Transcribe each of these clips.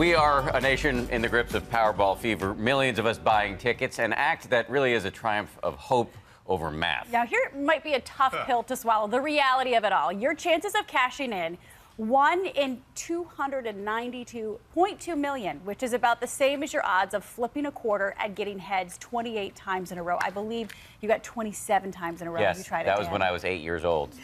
We are a nation in the grips of Powerball fever, millions of us buying tickets, an act that really is a triumph of hope over math. Now, here might be a tough pill to swallow, the reality of it all. Your chances of cashing in, 1 in 292.2 million, which is about the same as your odds of flipping a quarter and getting heads 28 times in a row. I believe you got 27 times in a row. Yes, you tried that it, was Dan. when I was 8 years old.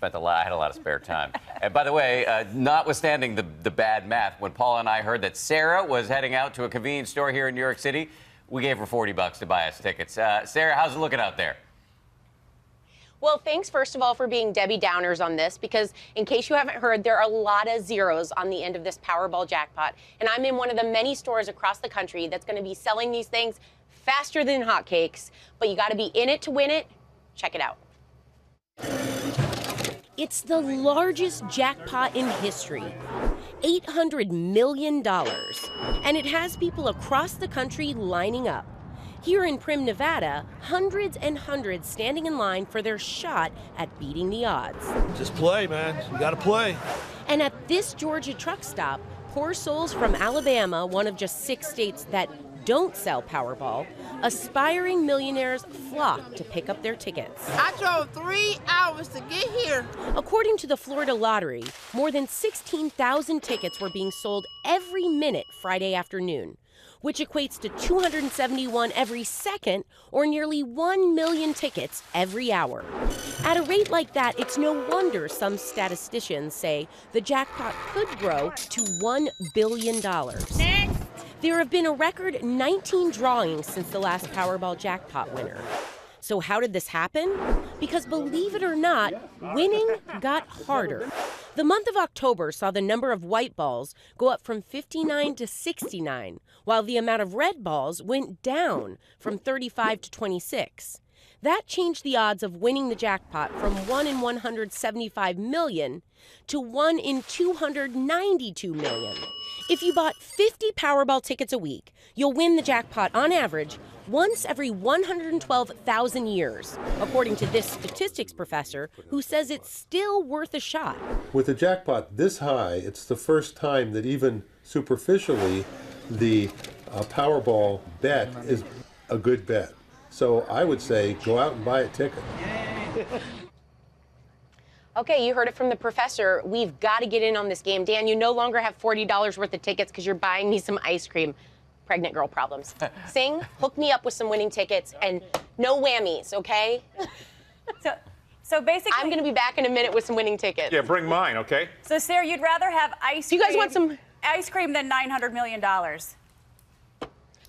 I had a lot of spare time. And by the way, notwithstanding the bad math, when Paula and I heard that Sarah was heading out to a convenience store here in New York City, we gave her $40 to buy us tickets. Sarah, how's it looking out there? Well, thanks, first of all, for being Debbie Downers on this, because in case you haven't heard, there are a lot of zeros on the end of this Powerball jackpot. And I'm in one of the many stores across the country that's going to be selling these things faster than hotcakes. But you got to be in it to win it. Check it out. It's the largest jackpot in history, $800 million. And it has people across the country lining up. Here in Prim, Nevada, hundreds and hundreds standing in line for their shot at beating the odds. Just play, man. You gotta play. And at this Georgia truck stop, poor souls from Alabama, one of just 6 states that don't sell Powerball, aspiring millionaires flock to pick up their tickets. I drove 3 hours to get here. According to the Florida Lottery, more than 16,000 tickets were being sold every minute Friday afternoon, which equates to 271 every second, or nearly 1 million tickets every hour. At a rate like that, it's no wonder some statisticians say the jackpot could grow to $1 billion. Next. There have been a record 19 drawings since the last Powerball jackpot winner. So how did this happen? Because believe it or not, winning got harder. The month of October saw the number of white balls go up from 59 to 69, while the amount of red balls went down from 35 to 26. That changed the odds of winning the jackpot from 1 in 175 million to 1 in 292 million. If you bought 50 Powerball tickets a week, you'll win the jackpot on average once every 112,000 years, according to this statistics professor who says it's still worth a shot. With a jackpot this high, it's the first time that even superficially the Powerball bet is a good bet. So I would say go out and buy a ticket. Okay, you heard it from the professor. We've got to get in on this game. Dan, you no longer have $40 worth of tickets because you're buying me some ice cream. Pregnant girl problems. Sing, hook me up with some winning tickets and no whammies, okay? So basically, I'm going to be back in a minute with some winning tickets. Yeah, bring mine, okay? So Sarah, you'd rather have ice Do cream. you guys want some ice cream than $900 million?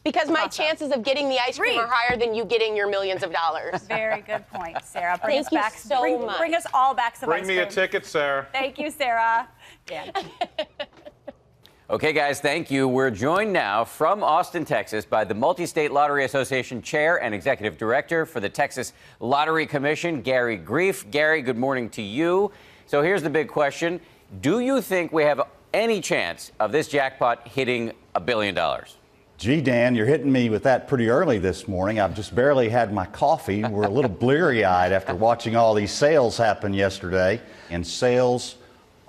Because my chances of getting the ice cream are higher than you getting your millions of dollars. Very good point, Sarah. Bring Thank you back, so much. Bring us all back some ice Bring cream. me a ticket, Sarah. Thank you, Sarah. Dan. Okay, guys, thank you. We're joined now from Austin, Texas, by the Multi-State Lottery Association Chair and Executive Director for the Texas Lottery Commission, Gary Grief. Gary, good morning to you. So here's the big question. Do you think we have any chance of this jackpot hitting $1 billion? Gee, Dan, you're hitting me with that pretty early this morning. I've just barely had my coffee. We're a little bleary-eyed after watching all these sales happen yesterday. And sales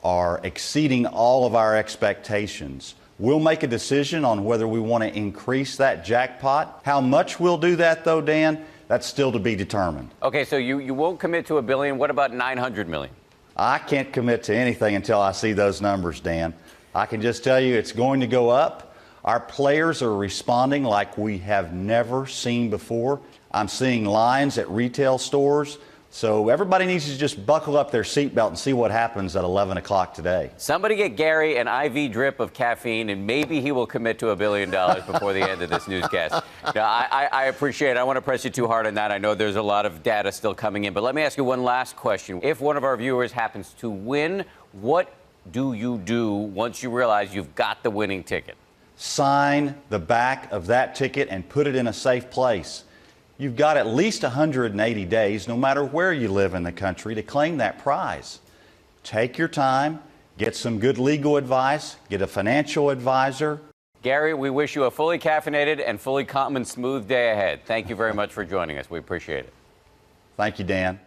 are exceeding all of our expectations. We'll make a decision on whether we want to increase that jackpot. How much we'll do that, though, Dan, that's still to be determined. Okay, so you won't commit to $1 billion. What about $900 million? I can't commit to anything until I see those numbers, Dan. I can just tell you it's going to go up. Our players are responding like we have never seen before. I'm seeing lines at retail stores. So everybody needs to just buckle up their seatbelt and see what happens at 11 o'clock today. Somebody get Gary an IV drip of caffeine, and maybe he will commit to $1 billion before the end of this newscast. Now, I appreciate it. I don't want to press you too hard on that. I know there's a lot of data still coming in. But let me ask you one last question. If one of our viewers happens to win, what do you do once you realize you've got the winning ticket? Sign the back of that ticket and put it in a safe place. You've got at least 180 days, no matter where you live in the country, to claim that prize. Take your time, get some good legal advice, get a financial advisor. Gary, we wish you a fully caffeinated and fully calm and smooth day ahead. Thank you very much for joining us. We appreciate it. Thank you, Dan.